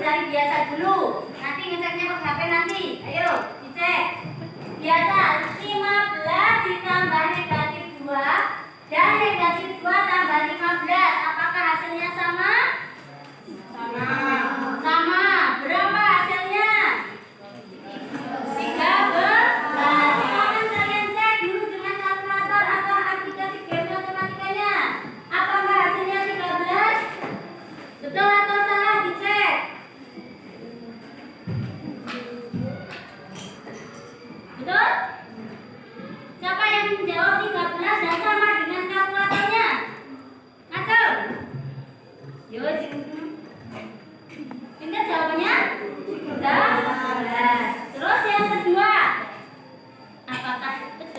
Dicari biasa dulu. Nanti ngeceknya pakai HP nanti. Ayo.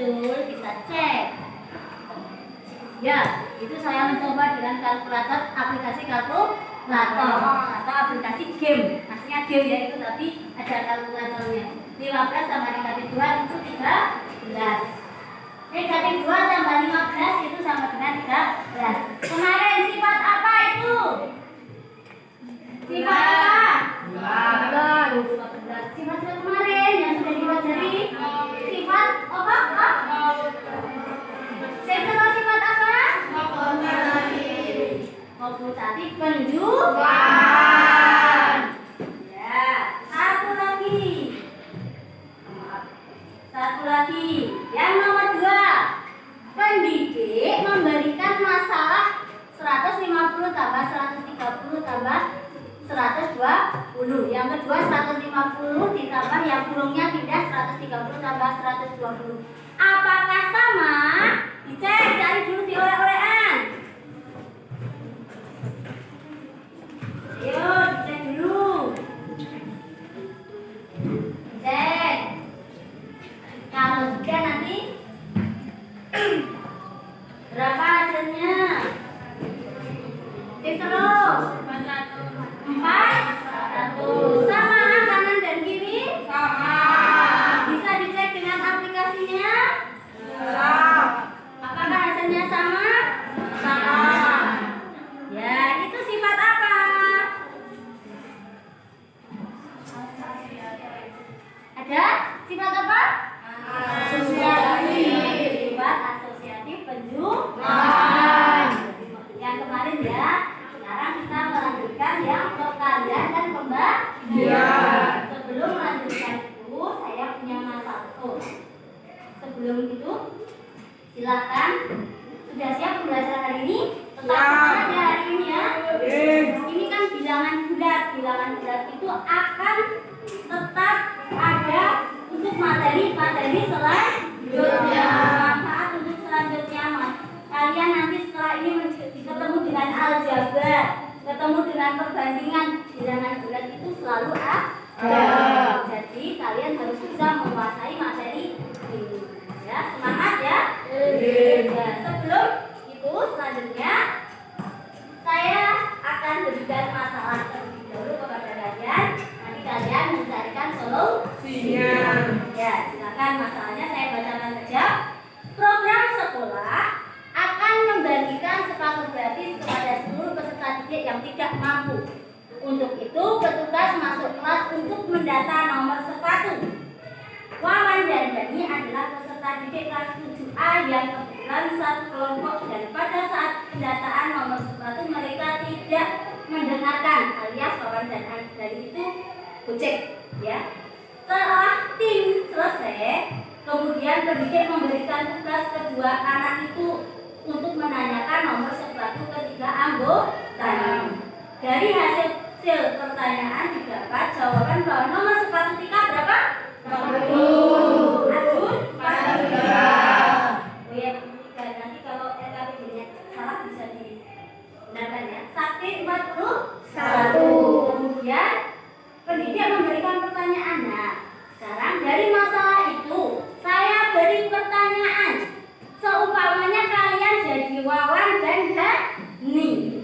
betul, kita cek. Ya, itu saya mencoba dengan kalkulator, aplikasi kalkulator atau aplikasi game. Maksudnya game ya itu, tapi ada kalkulatornya. 15 tambah negatif 2 itu 13. Negatif 2 tambah 15 itu sama dengan 13. Kemarin sifat apa itu? Sifat apa? Sifat kemarin yang sudah dipelajari. Sifat apa? Sifat apa? Komputatif penjualan. Ya, satu lagi. Yang nomor 2. Pendidik memberikan masalah 150 tambah 130 tambah 120. Yang kedua 150 ditambah yang kurungnya pindah 130 tambah 120. Apakah sama? Dicek, cari dulu di oleh-olehan. Ayo, dicek dulu. Cek. Kalau sudah nanti berapa hasilnya? Cek terus. 400. Sama kanan dan kiri? Sama. Bisa dicek dengan aplikasinya? Apakah hasilnya sama? Sama. Ya, itu sifat apa? Ada sifat apa? Asosiatif. Sifat asosiatif penjualan. Yang kemarin ya. Sekarang kita melanjutkan yang perkalian dan pembagian. Sebelum melanjutkan itu, saya punya masalah. Sebelum itu, silakan. Sudah siap pembelajaran hari ini? Tetap semangat ya hari ini ya. Ini kan bilangan bulat. Bilangan bulat itu akan tetap ada untuk materi-materi selanjutnya. Manfaat untuk selanjutnya, Mas. Kalian nanti setelah ini ketemu dengan aljabar, ketemu dengan perbandingan, bilangan bulat itu selalu ada. Jadi kalian harus bisa menguasai materi ini. Ya, semangat ya. Ya, sebelum itu selanjutnya saya akan berikan masalah terlebih dahulu kepada kalian. Nanti kalian mencarikan solusinya. Ya, silakan masalahnya saya bacakan saja. Program sekolah akan membagikan sepatu gratis kepada seluruh peserta didik yang tidak mampu. Untuk itu, petugas masuk kelas untuk mendata nomor sepatu. Wawan dan Dani adalah peserta didik kelas 7A yang kebetulan satu kelompok, dan pada saat pendataan nomor sepatu mereka tidak mendengarkan, alias Wawan dan Dani itu gocek, ya. Setelah tim selesai, kemudian pendidik memberikan tugas kedua anak itu untuk menanyakan nomor sepatu ketiga anggota. Dari hasil pertanyaan didapat jawaban bahwa nomor sepatu Tika berapa? 40. Adun 43. Oh ya, 43. Nanti kalau LKPD-nya salah bisa dibenarkan ya. Sakti 41. Kemudian pendidik memberikan pertanyaan. Nah, sekarang dari masalah itu saya beri pertanyaan. Seumpamanya kalian jadi Wawan dan Dani,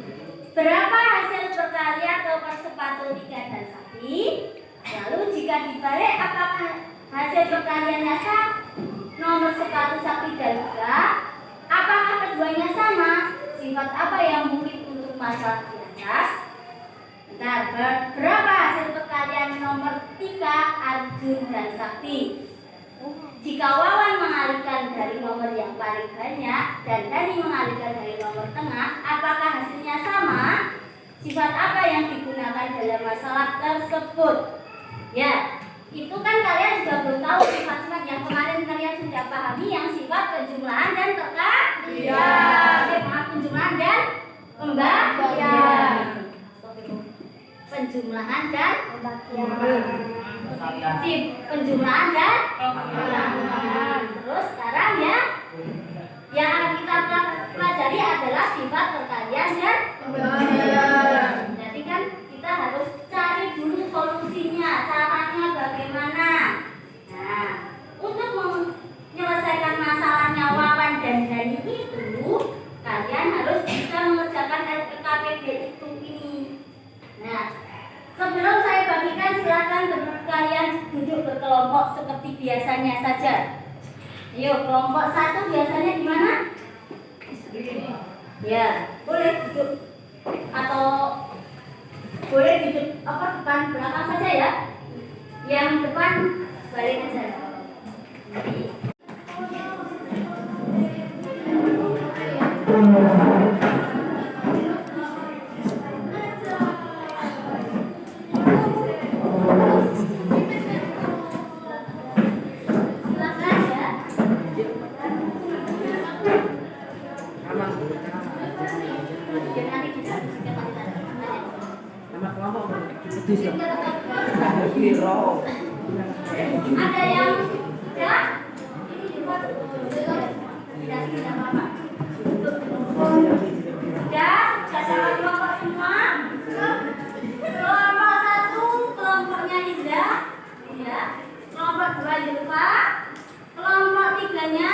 berapa hasil perkalian nomor sepatu Tika dan Sakti? Lalu jika dibalik, apakah hasil perkaliannya sama? Nomor sepatu Sakti dan Tika, apakah keduanya sama? Sifat apa yang mungkin untuk masalah di atas? Nah, berapa hasil perkalian nomor Tika, Arjun dan Sakti? Jika Wawan mengalihkan dari nomor yang paling banyak dan Dani mengalihkan dari nomor tengah, apakah hasilnya sama? Sifat apa yang digunakan dalam masalah tersebut? Ya, itu kan kalian juga belum tahu sifat-sifat yang kemarin kalian sudah pahami, yang sifat penjumlahan dan penjumlahan dan pembagian. Penjumlahan dan pembagian. Penjumlahan dan pembagian. Terus sekarang ya, yang akan kita pelajari adalah sifat perkalian dan pembagian. Jadi kan kita harus cari dulu solusinya, caranya bagaimana. Nah, untuk menyelesaikan masalah berkelompok seperti biasanya saja. Ayo, kelompok 1 biasanya gimana? Ya, boleh duduk atau boleh duduk depan belakang saja ya. Yang depan balik aja. Ada yang sudah? Ini juga tidak apa-apa. Sudah dalam kelompok semua. Kelompok 1 kelompoknya Indra, ya. Kelompok 2 Yulfa. Kelompok 3-nya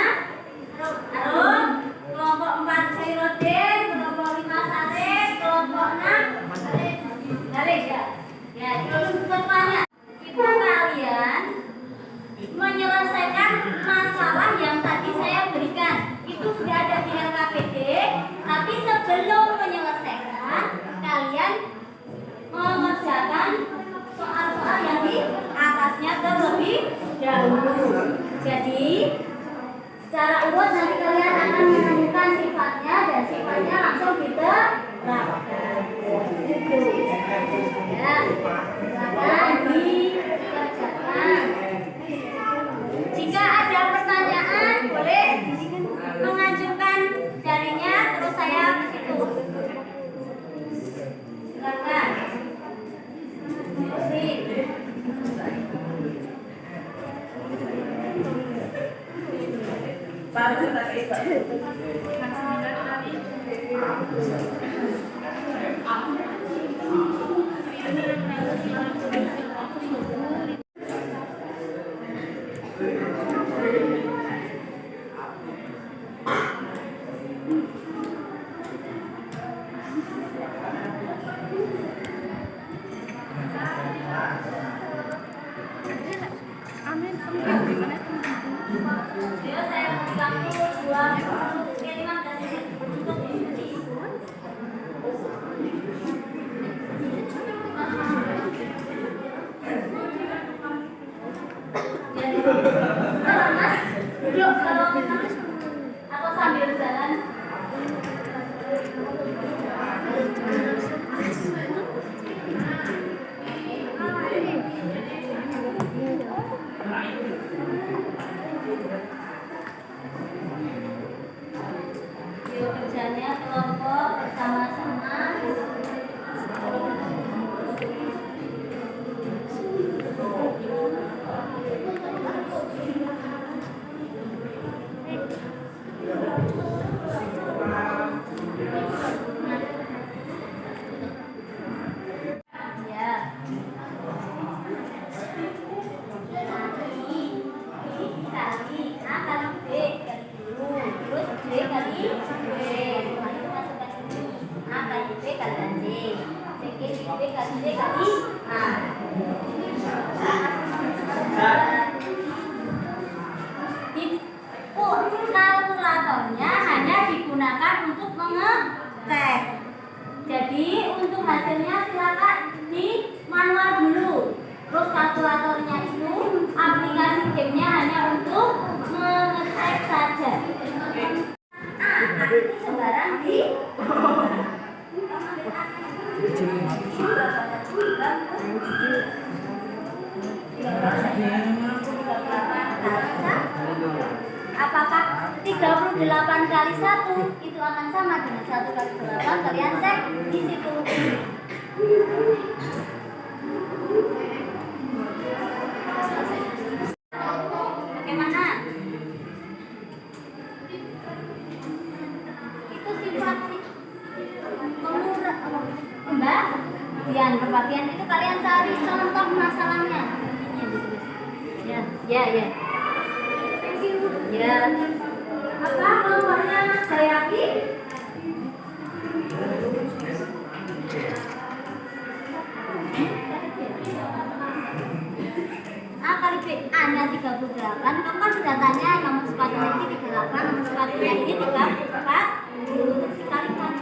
Arum. Kelompok 4 Khairuddin. Kelompok 5 Sareh. Kelompok 6 Galih ya. Ya, terus bertanya. Itu kalian menyelesaikan masalah yang tadi saya berikan. Itu sudah ada di LKPD, tapi sebelum menyelesaikan, kalian mengerjakan soal-soal yang di atasnya terlebih dahulu. Jadi, secara urut nanti kalian akan menemukan sifatnya dan sifatnya langsung diterapkan. Ya, silakan dikerjakan. Jika ada pertanyaan, boleh mengajukan jarinya, terus saya ke situ. Silakan. Duduk kalau atau sambil jalan. Yuk kerjanya kelompok bersama-sama. Kalkulatornya hanya digunakan untuk mengecek. Jadi untuk hasilnya silakan di manual dulu. Terus kalkulatornya itu aplikasi gamenya hanya untuk mengecek saja. Ini sembarang di apakah 38 kali 1 itu akan sama dengan 1 kali 8? Kalian cek di situ. Bagaimana? Itu sifat pembagian itu kalian cari contoh masalahnya. Ya. Ya. Apa kelompoknya Jayati? A kali B. ada 38, kamu kan sudah tanya nomor sepatunya ini 38, nomor sepatunya ini 34, untuk dikalikan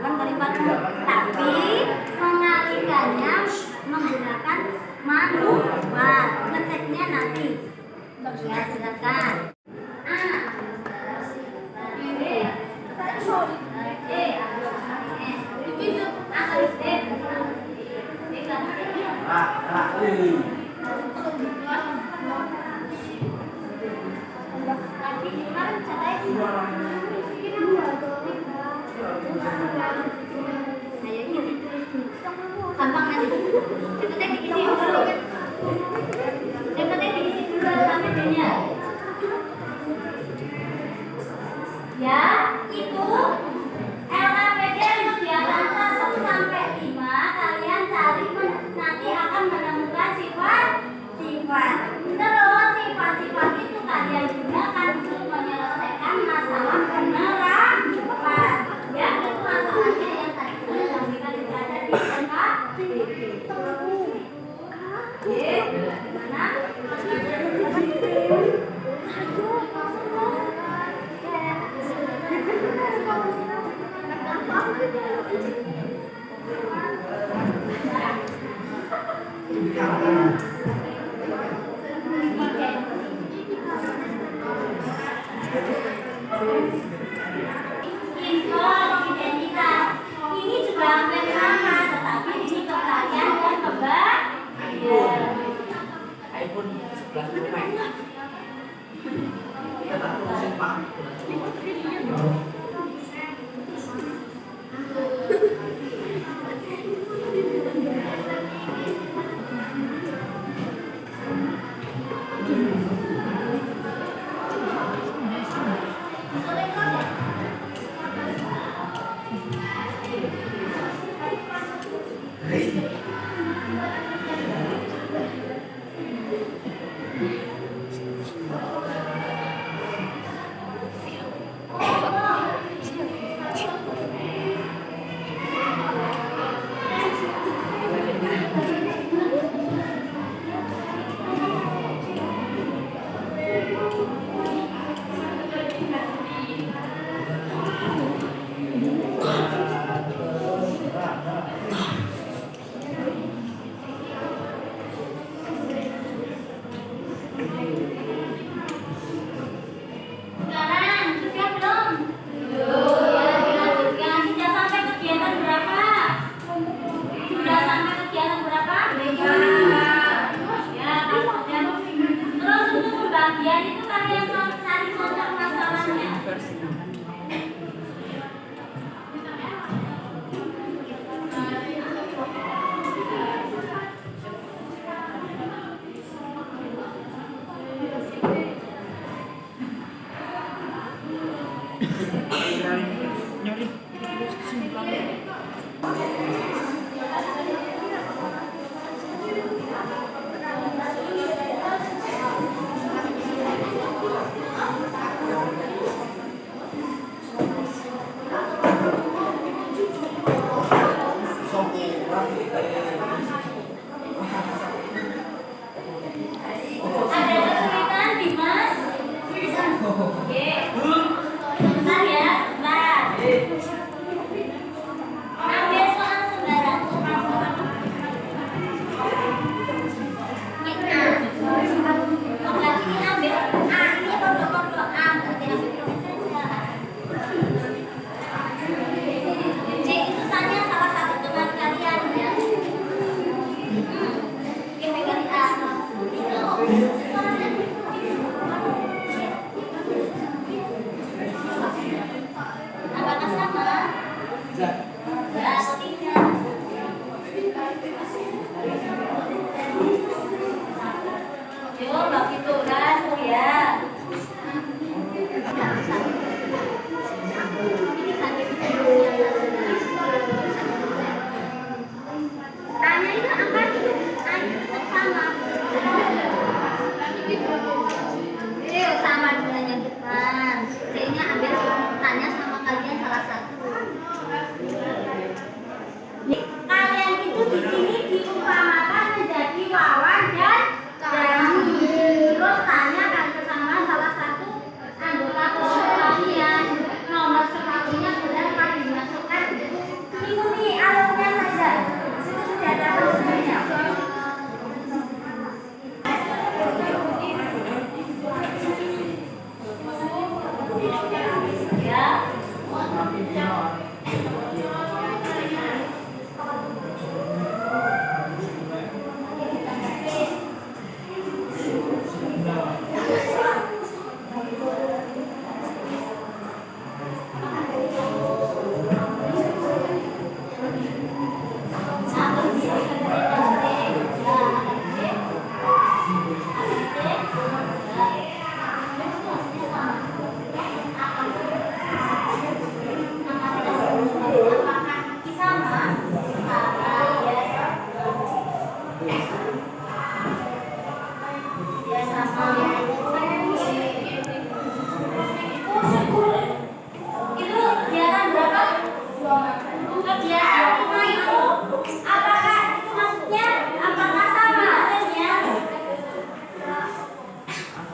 8 kali 40. Tapi mengalikannya menggunakan manual. Ngeceknya nanti. Ya, silakan. Gampang nanti. Yang penting diisi dulu. Yang penting diisi dulu alfabetnya. Ya, itu LAPD untuk di angka 1 sampai 5 kalian cari nanti akan menemukan sifat-sifat. Terus sifat-sifat itu kalian gunakan untuk menyelesaikan masalah penerapan. Ya, itu masalahnya yang tadi saya sampaikan berada di LAPD. Oke, gimana? Identitas ini juga hampir sama, tetapi ini ke kalian dan ke Mbak. iPhone 11 Pro Max. Kata mesin Pak.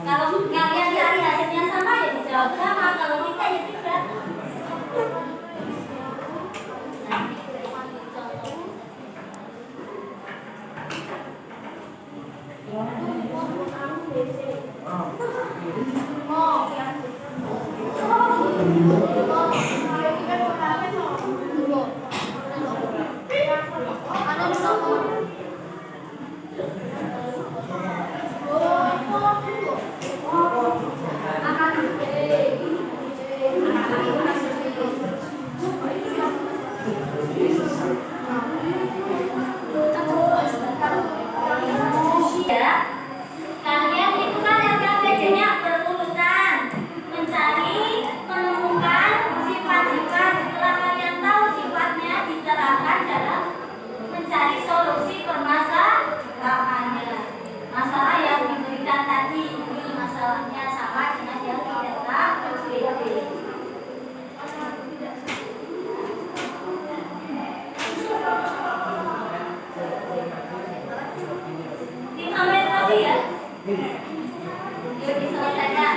Kalau kalian cari hasilnya sama ya dijawab sama, kalau tidak ya tidak. Ya, kalian itu kan LKPD-nya berurutan mencari, menemukan sifat-sifat. Setelah kalian tahu sifatnya, dicerahkan dalam mencari solusi permasalahannya. Masalah yang diberikan tadi ini masalahnya sama dengan yang di data PSBB. Tim Amer tadi ya? Yuk diselesaikan.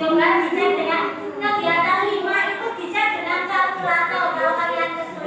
Jumlah dicek dengan kegiatan 5 itu dicek dengan kalkulator. Kalau kalian kesulitan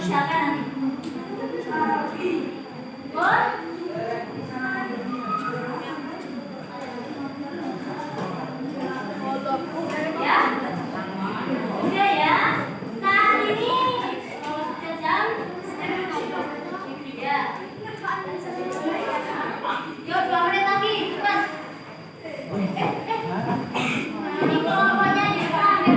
Silakan nanti. Oh. Ya. Udah ya. Saat ini sudah jam. Ya. Yuk 2 menit lagi, cepat. Ini kelompoknya ambil.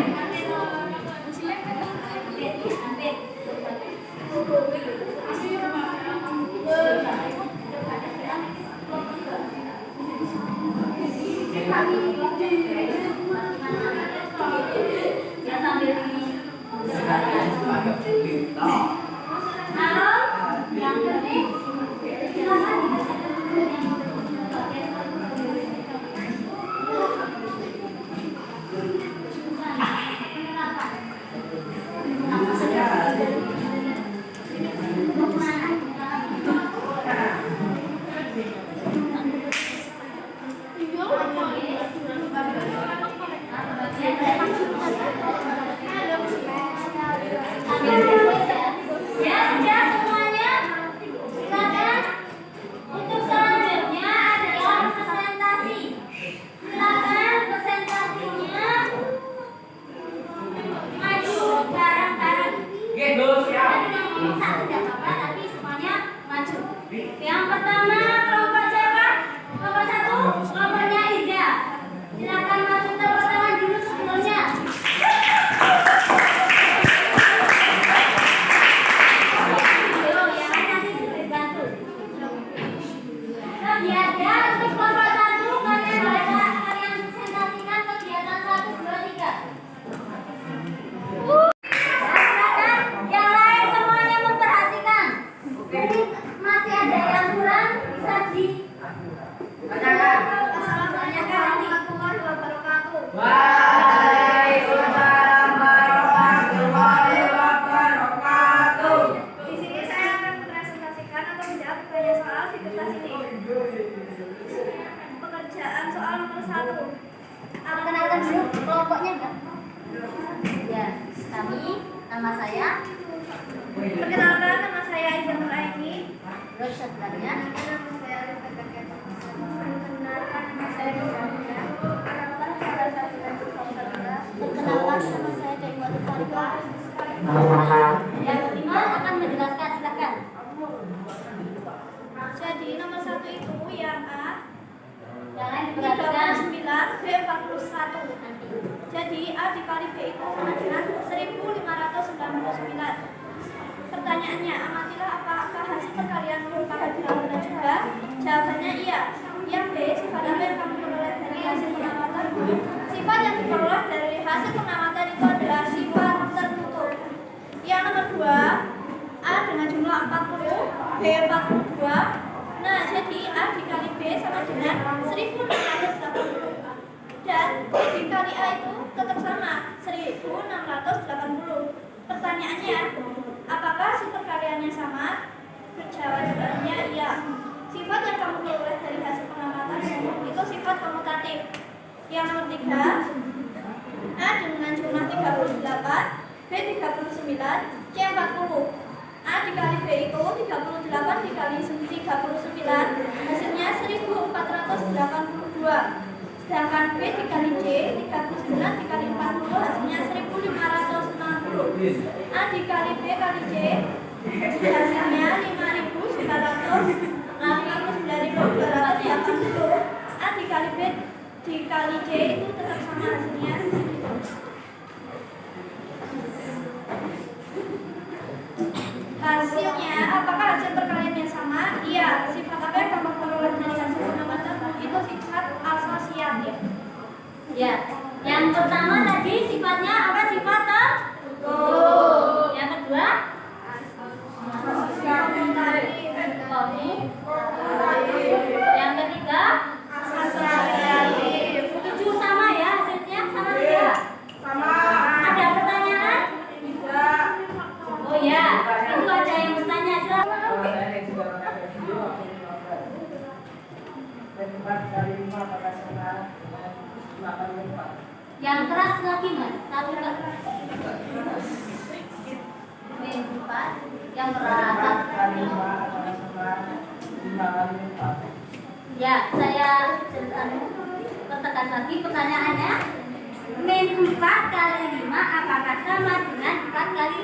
Ya sambil ini. Halo, yang penting silakan ya sudah semuanya. Silakan. Untuk selanjutnya adalah presentasi. Silakan presentasinya maju bareng-bareng. Tadi yang satu tidak apa-apa, tapi semuanya maju. Yang pertama kelompok siapa? Kelompok 1, kelompoknya Iza. Silakan maju tepuk tangan dulu sebelumnya. Kegiatan untuk kelompok 1 kalian presentasikan kegiatan 1, 2, 3. Silakan yang lain semuanya memperhatikan. Jadi masih ada yang kurang bisa di Assalamualaikum warahmatullahi wabarakatuh. Waalaikumsalam warahmatullahi wabarakatuh. Di sini saya akan mempresentasikan atau menjawab banyak soal di kertas ini. Pekerjaan soal nomor 1. Perkenalkan dulu kelompoknya enggak? Ya, kami, nama saya. Perkenalkan, nama saya Aiza Nuraini. Terus sebelahnya. Nama saya Rebecca Keto. Perkenalkan, nama saya Rizalina. Perkenalkan, nama saya Dewi Wati Farika. Yang kelima akan menjelaskan, silakan. Jadi nomor 1 itu yang A Yang lain diperhatikan. 39, B 41. Jadi A dikali B itu sama dengan 1599. Pertanyaannya, amatilah apakah hasil perkalian merupakan bilangan juga? Jawabannya iya. Yang B, sifat apa yang kamu peroleh dari hasil pengamatan? Sifat yang diperoleh dari hasil pengamatan itu adalah sifat tertutup. Yang nomor 2, A dengan jumlah 40, B 42. Nah, jadi A dikali B sama dengan 1680. Dan B dikali A itu tetap sama, 1680. Pertanyaannya, apakah hasil perkaliannya sama? Jawabannya iya. Sifat yang kamu peroleh dari hasil pengamatan itu sifat komutatif. Yang nomor 3, A dengan jumlah 38, B 39, C 40. A dikali B itu 38 dikali 39, hasilnya 1482. Sedangkan B dikali C 39 dikali 40, hasilnya 1560. A dikali B kali C, hasilnya 59.280. A dikali B dikali C itu tetap sama hasilnya. Hasilnya, apakah hasil perkaliannya sama? Iya. Sifat apa yang kamu peroleh dari hasil pengamatan? Itu sifat asosiatif. Ya, yang pertama tadi sifatnya apa? Sifat tertutup. Yang kedua, yang ketiga, Asosiatif. tujuh sama ya hasilnya sama tidak? Sama. Ada pertanyaan? Oh ya, itu ada yang bertanya. Yang keras lagi mas, satu lagi. min 4 yang beralat. Ya, saya pertegas lagi pertanyaannya. Min 4 kali 5 apakah sama dengan 4 kali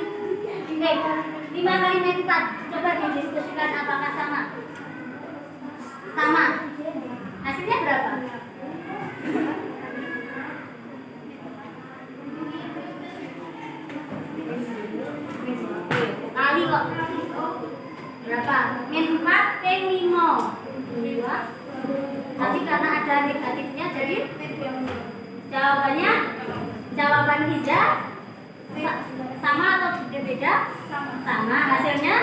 5 kali min 4? Coba didiskusikan apakah sama? Sama. Hasilnya berapa? Kali kok. Berapa? Min 4 ping 5. 2. Nanti karena ada negatifnya jadi jawaban hijau sama atau berbeda? Sama. Hasilnya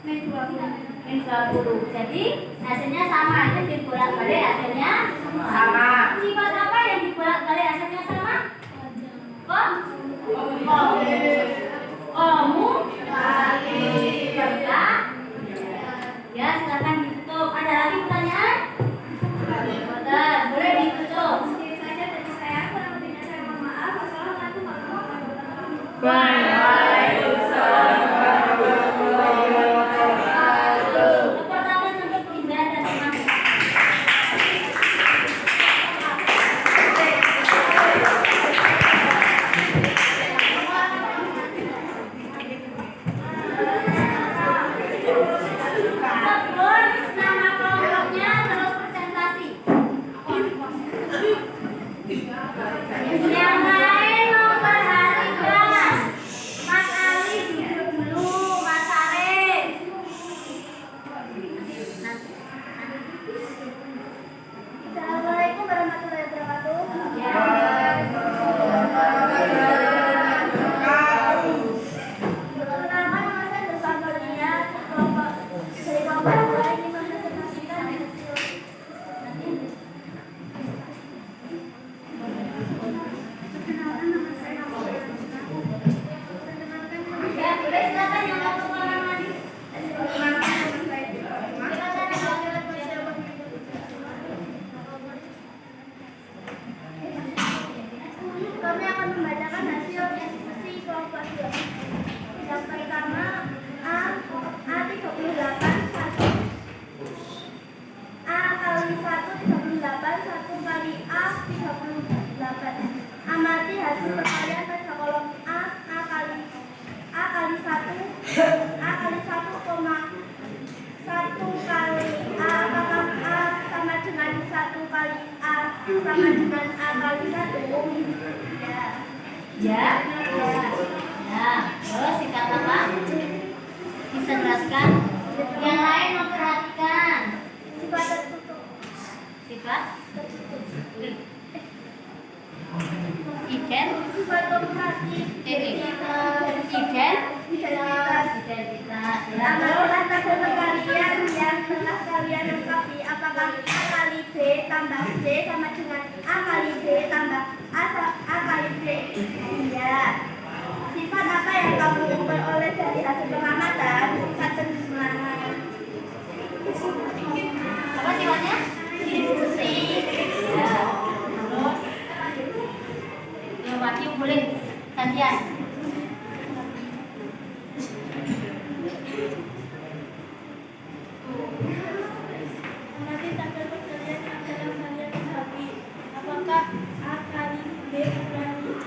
min 20. Jadi hasilnya sama. Itu dibolak-balik hasilnya Sama. Sifat apa yang dibolak-balik hasilnya sama? Berkah. Ya, silakan ditutup. Ada lagi pertanyaan? Boleh ditutup. Saja dari saya, kurang lebihnya saya mohon maaf. Wassalamualaikum warahmatullahi wabarakatuh. Waalaikumsalam warahmatullahi wabarakatuh. Tepuk tangan untuk Indah dan teman. Sebut nama kelompoknya terus presentasi. Yang lain memperhatikan. Mas Ali duduk dulu, Mas Arif. Assalamualaikum warahmatullahi wabarakatuh. Perkenalkan, nama saya Nursan Falia, kelompok dari kelompok 2 ini mempresentasikan hasil. Perkenalkan, nama saya Nursan Falia. Perkenalkan, nama Ya, boleh silakan yang mau kemana lagi. Kami akan membacakan hasil diskusi kelompok 2. Yang pertama, A 38 1. A kali 1 38, 1 kali A 38. Amati hasil perkalian pada kolom A kali 1, A kali 1, 1 kali A, apakah A sama dengan 1 kali A sama dengan A kali 1? Ya. Terus singkat apa? Bisa jelaskan. Yang lain memperhatikan. Sifat tertutup. Sifat Iken. Sifat kooperatif. Identitas. Tambahkan tabel perkalian yang telah kalian lengkapi. Apakah A kali B tambah C sama dengan A kali B tambah A kali C? Ya. Sifat apa yang kamu peroleh dari hasil pengamatan? Sifat penjumlahan. Apa sifatnya? Diskusi. Ya. Terus yang Wahyu boleh gantian. Amati tabel perkalian yang telah kalian lengkapi. Apakah A kali B kurangi C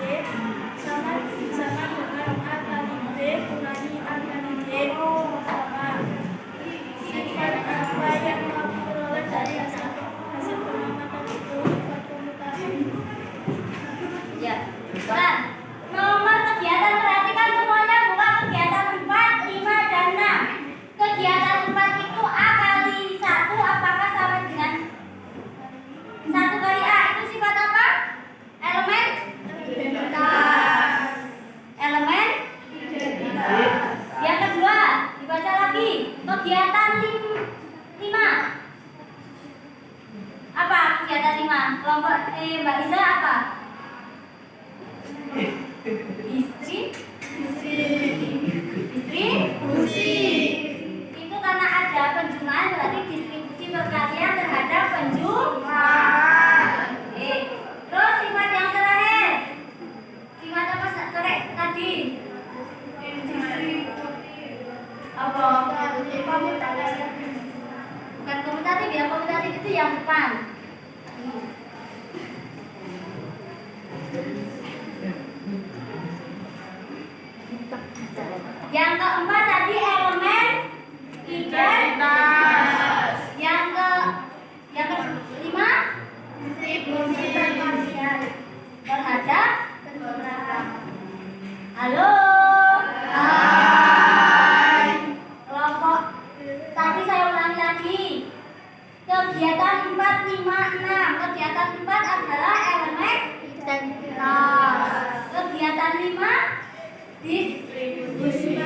sama dengan A kali B kurangi A kali C? Sama. Sifat apa yang kamu peroleh dari hasil pengamatan itu? Sifat komutatif. Ya. Nah, nomor kegiatan perhatikan semuanya buka kegiatan 4, 5 dan 6. Kegiatan 4 itu A kali 1 apakah sama dengan 1 kali A? Itu sifat apa? Elemen? Elemen? Yang kedua, dibaca lagi. Kegiatan 5. Apa kegiatan 5? Kelompok Mbak Iza apa? Yang keempat tadi elemen identitas. Yang kelima distribusi parsial terhadap halo. Hai. Kelompok tadi saya ulangi lagi. Kegiatan 4, 5, 6. Kegiatan 4 adalah elemen identitas. Kegiatan 5 distribusi.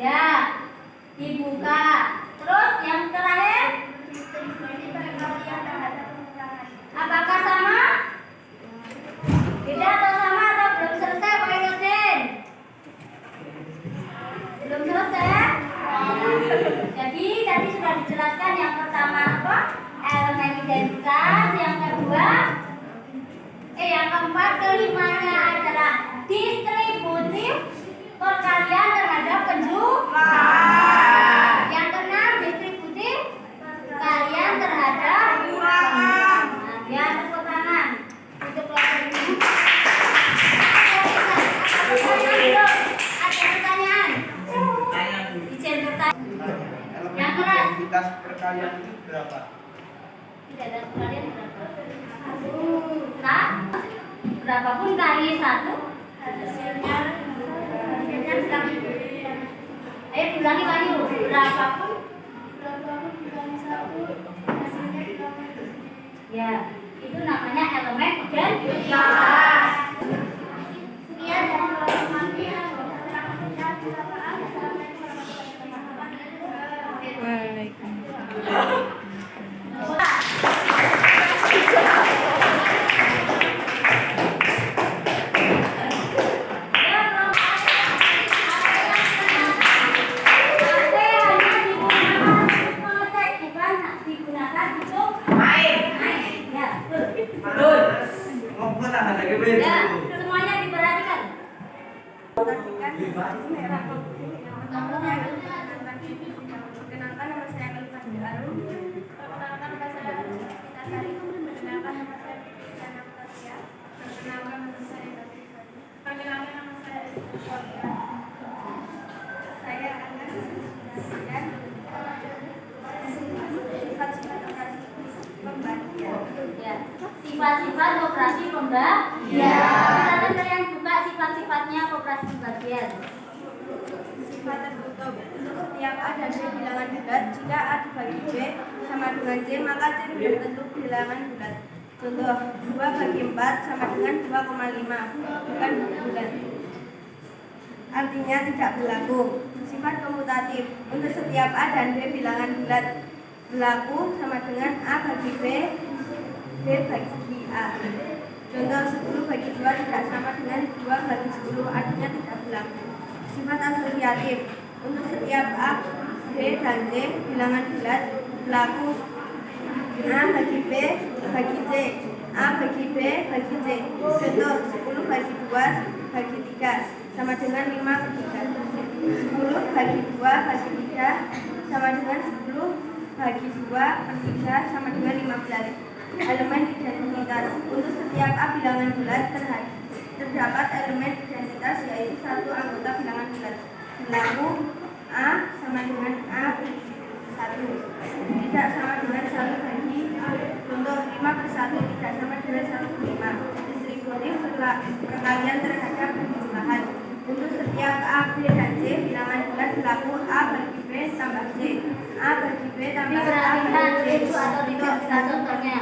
Ya, dibuka. Terus yang terakhir apakah sama? Beda atau sama atau belum selesai Pak Nurdin? Belum selesai? Jadi tadi sudah dijelaskan yang pertama apa? Elemen identitas, yang kedua yang keempat, kelimanya adalah distributif perkalian terhadap penjumlah. Yang keenam distributif perkalian terhadap ulangan. Ya, tepuk tangan untuk kelompok ini. Ada pertanyaan? Izin bertanya. Yang keras. Identitas perkalian itu berapa? Tidak ada perkalian berapa? Berapapun kali 1 hasilnya ayo diulangi Bayu. Berapapun kali 1 hasilnya ya, itu namanya elemen identitas. Sekian dari Ya, semuanya diperhatikan. Sifat-sifat koperasi pembagian. Kita yang buka sifat-sifatnya koperasi pembagian. Sifat tertutup. Untuk setiap A dan B bilangan bulat, jika A dibagi B sama dengan C, maka C belum tentu bilangan bulat. Contoh, 2 bagi 4 sama dengan 2,5, bukan bulat. Artinya tidak berlaku. Sifat komutatif. Untuk setiap A dan B bilangan bulat, berlaku sama dengan A bagi B, B bagi A. Contoh, 10 bagi 2 tidak sama dengan 2 bagi 10, artinya tidak berlaku. Sifat asosiatif. Untuk setiap A, B, dan C bilangan bulat, berlaku A bagi B bagi C, A bagi B bagi C. Contoh, 10 bagi 2 bagi 3 sama dengan 5 bagi 3. 10 bagi 2 bagi 3 sama dengan 10 bagi 2 per 3 sama dengan 15. Elemen identitas. Untuk setiap A bilangan bulat terdapat elemen identitas, yaitu satu anggota bilangan bulat. Berlaku A sama dengan A 1 tidak sama dengan 1 bagi. Contoh, 5 per 1 tidak sama dengan 1 per 5. Distributif perkalian terhadap penjumlahan. Untuk setiap A, B, dan C bilangan bulat berlaku A bagi B tambah C, A bagi B tambah A bagi C. Atau tidak bisa contohnya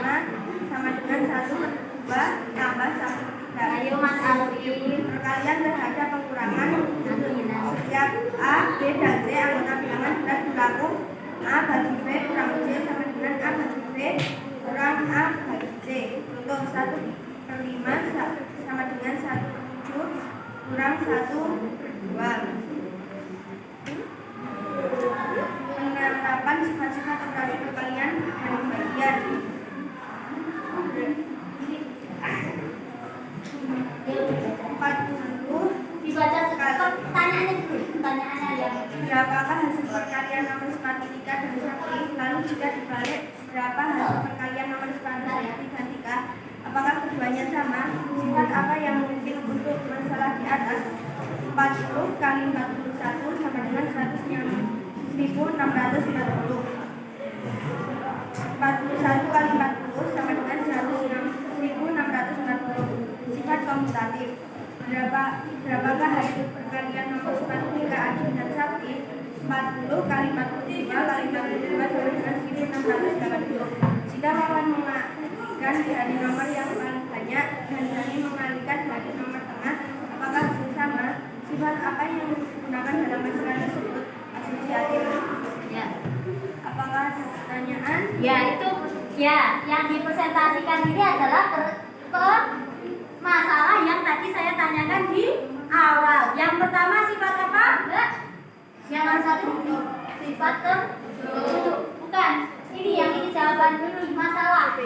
sama dengan 1 per 2 tambah 1 per 3. Ayo Mas Alvin. Perkalian terhadap pengurangan. Setiap A, B, dan C anggota bilangan bulat berlaku A bagi B kurang C sama dengan A bagi B kurang A bagi C. Contoh, 1 per 5 sama dengan 1 per 7 kurang 1 per 2. Penerapan sifat-sifat operasi perkalian dan pembagian. Dibaca pertanyaannya dulu. Pertanyaannya yang berapakah hasil perkalian nomor sepatu Tika dan Sakti? Lalu jika dibalik, berapa hasil perkalian nomor sepatu Sakti dan Tika? Apakah keduanya sama? Sifat apa yang mungkin untuk masalah di atas? 40 kali 41 sama dengan 1640. 41 kali 40 sama dengan 1640. Sifat komutatif. Berapakah hasil perkalian nomor 43 Aceh dan Sakti? 40 kali 43 kali 42 sama dengan 1680. Jika Wawan mengalihkan dari nomor yang paling banyak dan Dani mengalihkan dari nomor tengah, apakah hasil sama? Sifat apa yang digunakan dalam masalah tersebut? Asosiatif. Ya. Apakah ada pertanyaan? Ya, itu ya yang dipresentasikan ini adalah masalah yang tadi saya tanyakan di awal. Yang pertama sifat apa, Mbak? Yang nomor satu sifat tertutup. Bukan. Ini yang ini jawaban dulu masalah.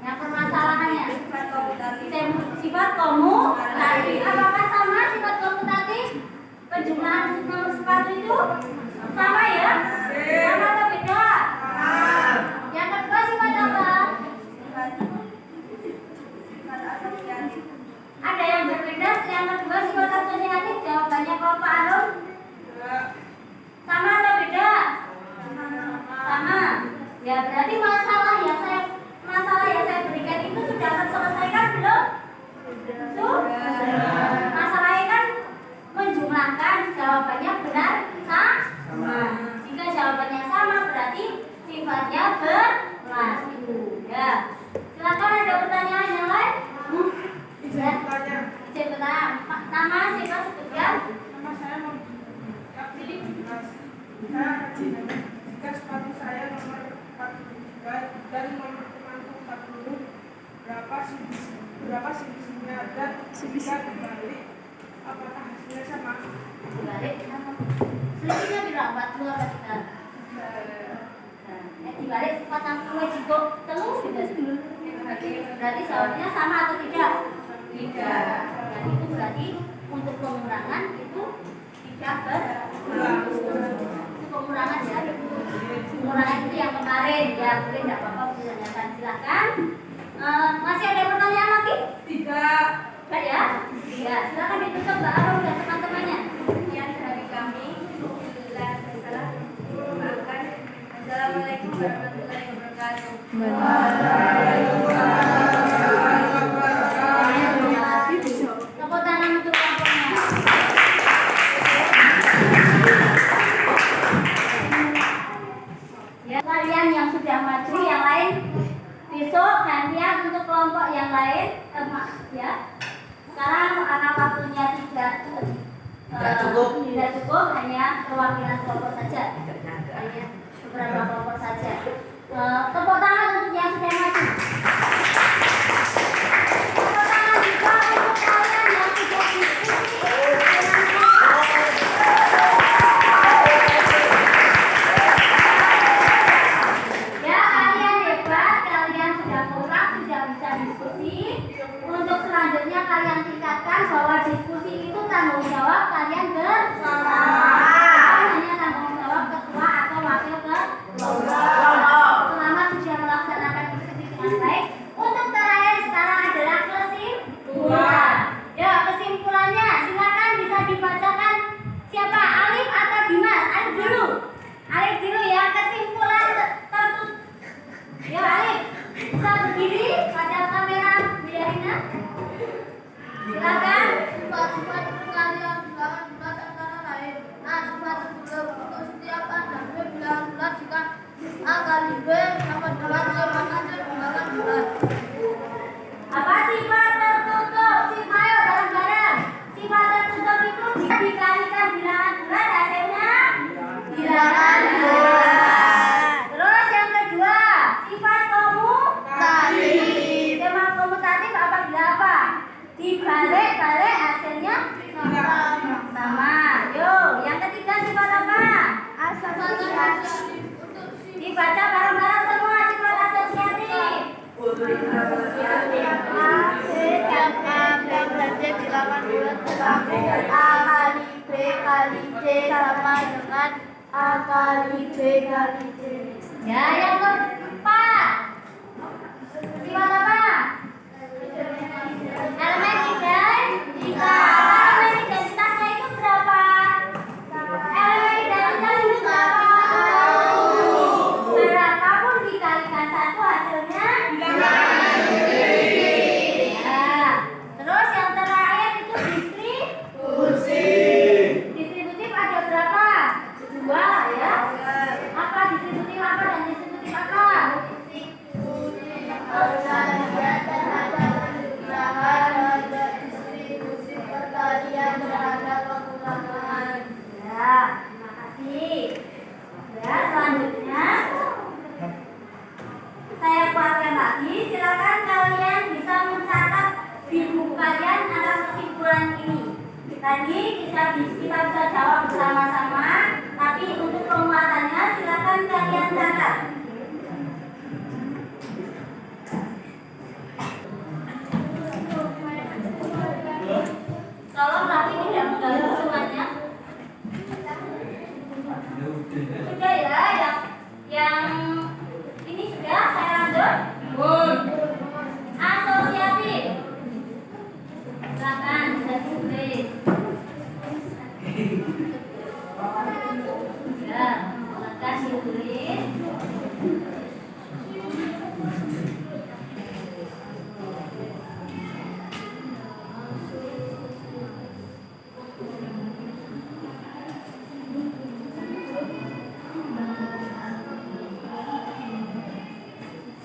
Yang permasalahannya Sifat komutatif. sifat komutatif. Apakah sama sifat komutatif? Penjumlahan nomor sepatu itu sama ya? Sama atau beda? Yang kedua sifat apa? Sifat asosiatif. Ada yang berbeda. Yang kedua sifat asosiatif. Jawabannya kelompok Arum. Sama atau beda? Sama. Ya berarti masalah yang saya berikan itu sudah terselesaikan belum? Sudah. Masalahnya kan menjumlahkan, jawabannya benar sama. Jika jawabannya sama berarti sifatnya berlaku. Ya. Silakan ada pertanyaan yang lain? Ya. Izin bertanya. Nama siapa sebutkan? Nama saya mau jadi jika sepatu saya nomor 43 dan nomor temanku 40, berapa selisihnya dan jika dibalik apakah hasilnya sama? Dibalik sama. Selisihnya berapa? 2 apa 3? Dibalik 40 jika telu berarti jawabannya sama atau tidak? Tidak. Dan itu berarti untuk pengurangan itu tidak berlaku. Itu pengurangan ya. Pengurangan itu yang kemarin ya, boleh tidak apa-apa ditanyakan, silakan. Masih ada pertanyaan lagi? Tidak. Enggak ya? Iya, silakan ditutup Mbak Arum dan teman-temannya. Sekian dari kami. Assalamualaikum warahmatullahi wabarakatuh. Tepuk tangan untuk kelompoknya. Ya, kalian yang sudah maju, yang lain besok gantian untuk kelompok yang lain, ya. Sekarang karena waktunya tidak cukup, hanya perwakilan kelompok saja. Hanya beberapa kelompok saja. Tepuk tangan untuk yang sudah maju. Tepuk tangan juga untuk kalian yang sudah diskusi ya, kalian hebat, kalian sudah kurang, sudah bisa diskusi. Untuk selanjutnya kalian tingkatkan bahwa diskusi itu tanggung jawab kalian bersama. Hanya tanggung jawab ketua atau wakil ketua. Selama sudah melaksanakan diskusi dengan baik. Untuk terakhir sekarang adalah kesimpulan. Ya, kesimpulannya silakan bisa dibacakan. Siapa? Alif atau Dimas? Alif dulu. Alif dulu ya. Kesimpulan tertutup. Ya, Alif bisa berdiri pada kamera Biarina. Silakan. Sifat-sifat perkalian bilangan bulat antara lain. Sifat tersebut untuk setiap A dan B bilangan bulat jika A kali B sama dengan C maka C bilangan bulat. Apa sifat tertutup? Ayo bareng-bareng. Sifat tertutup itu jika dikalikan bilangan bulat hasilnya bilangan bulat. Terus yang kedua, sifat komutatif. Tema komutatif apabila apa? Dibalik-balik hasilnya sama. Yuk, yang ketiga sifat apa? Asosiatif. Dibaca bareng-bareng semua sifat asosiatif. Bilangan bulat tetapi A kali B kali C sama dengan A kali B kali C. Ya, yang keempat. Sifat apa? Elemen identitas. Elemen identitasnya itu Tadi kita bisa jawab bersama-sama, tapi untuk penguatannya silakan kalian catat. Tolong Raffi tidak mengganggu semuanya. Sudah ya, yang ini sudah saya lanjut. Asosiatif. Silakan bisa ditulis. Ya, silakan ditulis.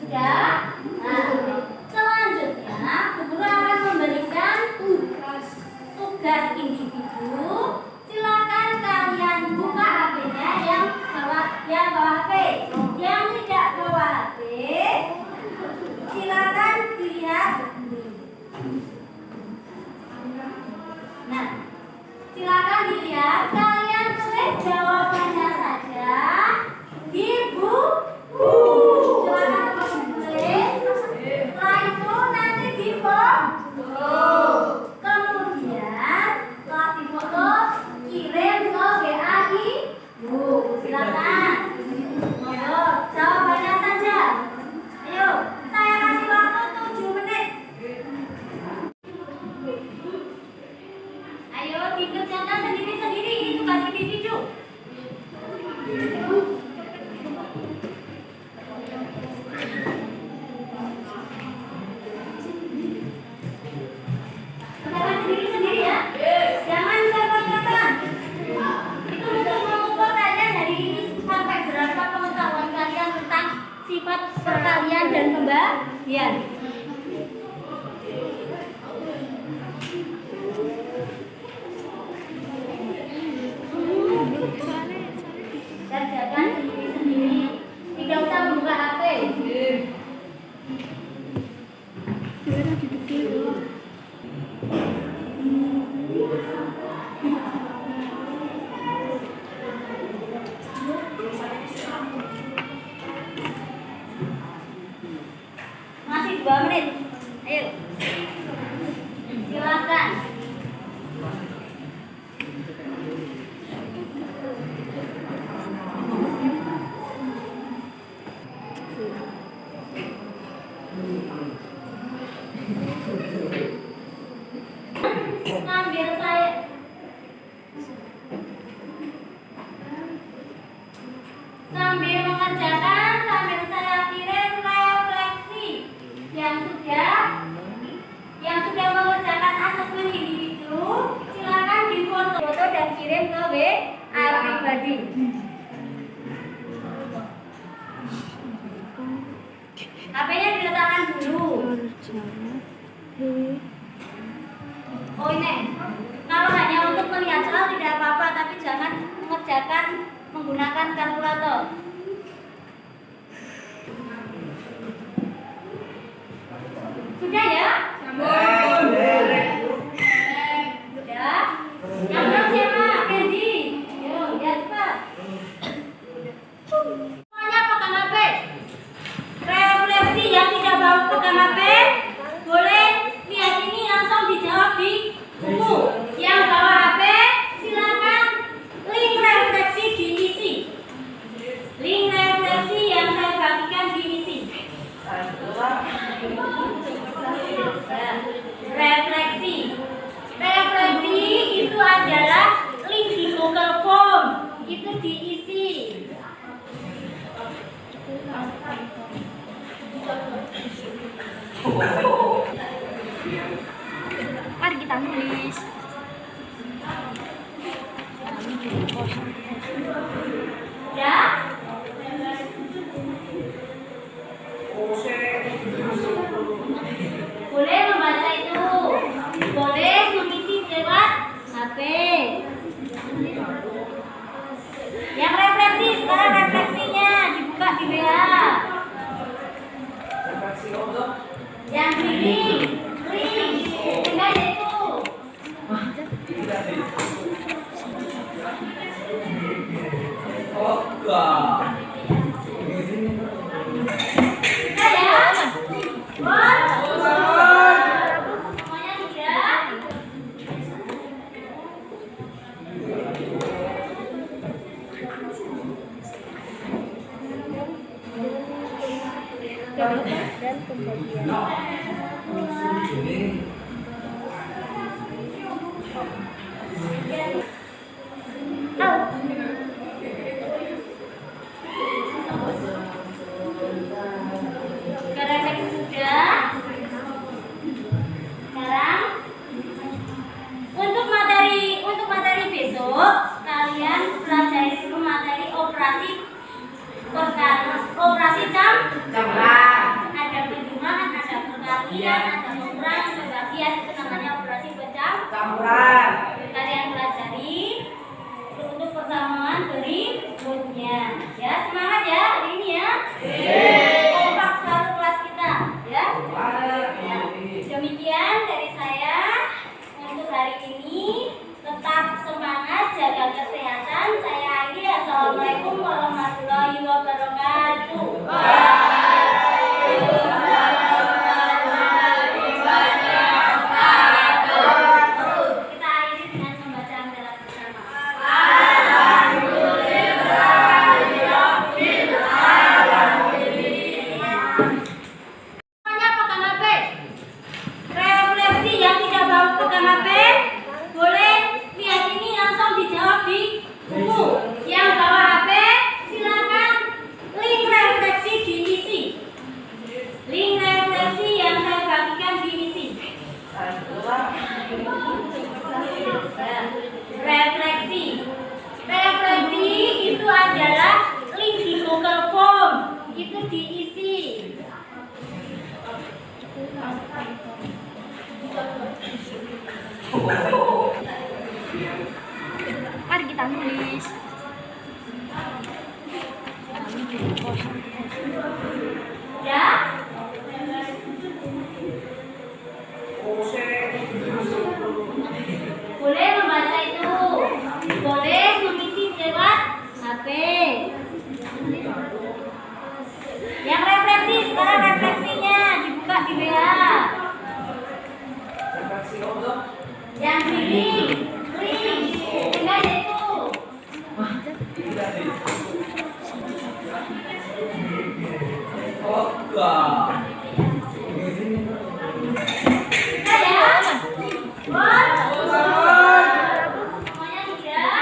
Sudah. Nah, selanjutnya guru akan memberikan tugas individu. Silakan kalian buka HP-nya yang bawa HP. Yang tidak bawa HP, silakan dilihat. Nah, silakan dilihat. Kalian tulis jawabannya saja di buku. Silakan tulis. Setelah itu nanti difoto. Kemudian setelah difoto kirim ke WA Ibu. Silakan. Ayo, jawabannya saja. Ayo, saya kasih waktu 7 menit. Ayo dikerjakan sendiri-sendiri, ini tugas individu. Kerjakan sendiri-sendiri ya. Jangan cepet-cepetan. Itu untuk mengukur kalian dari ini sampai berapa pengetahuan kalian tentang sifat perkalian dan pembagian. Kerjakan sendiri-sendiri. Tidak usah membuka HP. Masih 2 menit. Ayo. Silakan. Sambil mengerjakan, sambil saya kirim refleksi yang sudah mengerjakan asesmen individu, silakan difoto dan kirim ke WA pribadi. HP-nya diletakkan dulu. Oh ini, kalau hanya untuk melihat soal tidak apa-apa, tapi jangan mengerjakan menggunakan kalkulator. Sudah ya? Sudah. Yang belum siapa? Kenji. Yo, ya cepat. Semuanya pegang HP. Refleksi yang tidak bawa pegang HP, boleh lihat ini langsung dijawab di buku. Yang bawa HP, silakan link refleksi diisi. Link refleksi yang saya bagikan diisi. Refleksi itu adalah link di Google Form. Itu diisi. Mari kita tulis. Ya? Boleh membaca itu. Boleh mengisi lewat HP. Yang refleksi, sekarang refleksinya dibuka di WA. Yang ini, link, tinggal itu. Karena sudah. Sekarang untuk materi besok kalian pelajari dulu materi operasi campuran. Ada penjumlahan, ada perkalian, ada pengurangan, pembagian, itu namanya operasi campuran. Kalian pelajari untuk persamaan berikutnya. Ya, semangat ya hari ini ya. Kompak selalu kelas kita ya. Demikian dari saya untuk hari ini. Tetap semangat, jaga kesehatan. Saya akhiri. Assalamualaikum warahmatullahi wabarakatuh. Kita akhiri dengan pembacaan dalam bersama. Semuanya pegang HP. Refleksi yang tidak mau pegang HP boleh lihat ini langsung dijawab di buku. Yang bawa HP silakan link refleksi diisi. Link refleksi yang saya bagikan diisi. Refleksi itu adalah link di Google Form. Itu diisi. Mari kita tulis. Ya. Boleh membaca itu. Boleh mengisi lewat HP. Yang refleksi sekarang refleksinya dibuka di WA. Yang link enggak itu. Kita ya. Semuanya sudah.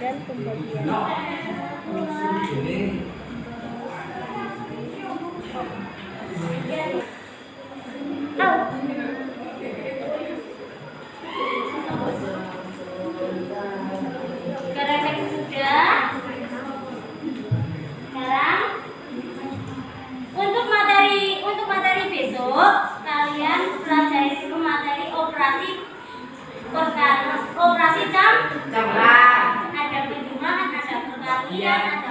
Dan pembagian. Karena sudah. Sekarang untuk materi besok kalian pelajari dulu materi operasi campuran. Ada penjumlahan, ada perkalian, ada